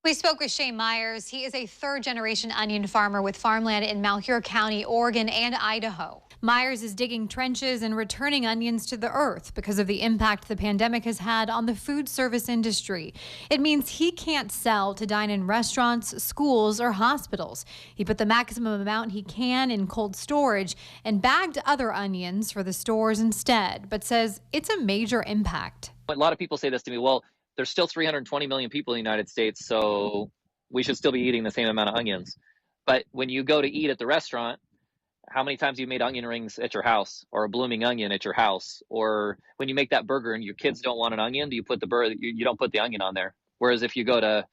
We spoke with Shane Myers. He is a third-generation onion farmer with farmland in Malheur County, Oregon, and Idaho. Myers is digging trenches and returning onions to the earth because of the impact the pandemic has had on the food service industry. It means he can't sell to dine-in restaurants, schools, or hospitals. He put the maximum amount he can in cold storage and bagged other onions for the stores instead, but says it's a major impact. A lot of people say this to me, well, there's still 320 million people in the United States, so we should still be eating the same amount of onions. But when you go to eat at the restaurant, how many times have you made onion rings at your house, or a blooming onion at your house? Or when you make that burger and your kids don't want an onion, do you put the burger, you don't put the onion on there? Whereas if you go to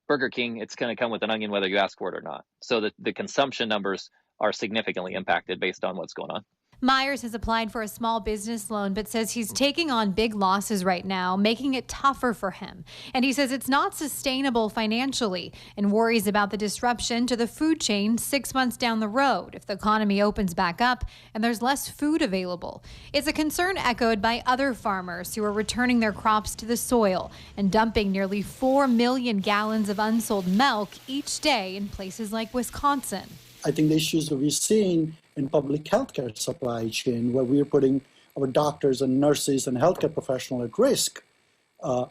Burger King, it's going to come with an onion whether you ask for it or not. So the consumption numbers are significantly impacted based on what's going on. Myers has applied for a small business loan, but says he's taking on big losses right now, making it tougher for him. And he says it's not sustainable financially and worries about the disruption to the food chain 6 months down the road if the economy opens back up and there's less food available. It's a concern echoed by other farmers who are returning their crops to the soil and dumping nearly 4 million gallons of unsold milk each day in places like Wisconsin. I think the issues that we're seeing in public healthcare supply chain, where we're putting our doctors and nurses and healthcare professionals at risk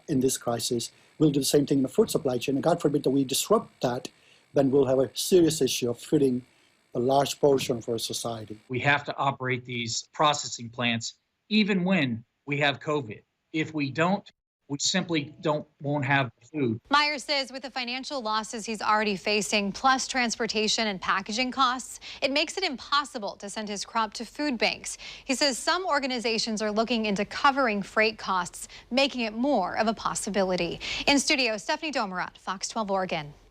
in this crisis, we'll do the same thing in the food supply chain. And God forbid that we disrupt that, then we'll have a serious issue of feeding a large portion of our society. We have to operate these processing plants even when we have COVID. If we don't, we simply won't have food. Myers says with the financial losses he's already facing, plus transportation and packaging costs, it makes it impossible to send his crop to food banks. He says some organizations are looking into covering freight costs, making it more of a possibility. In studio, Stephanie Domerat, Fox 12 Oregon.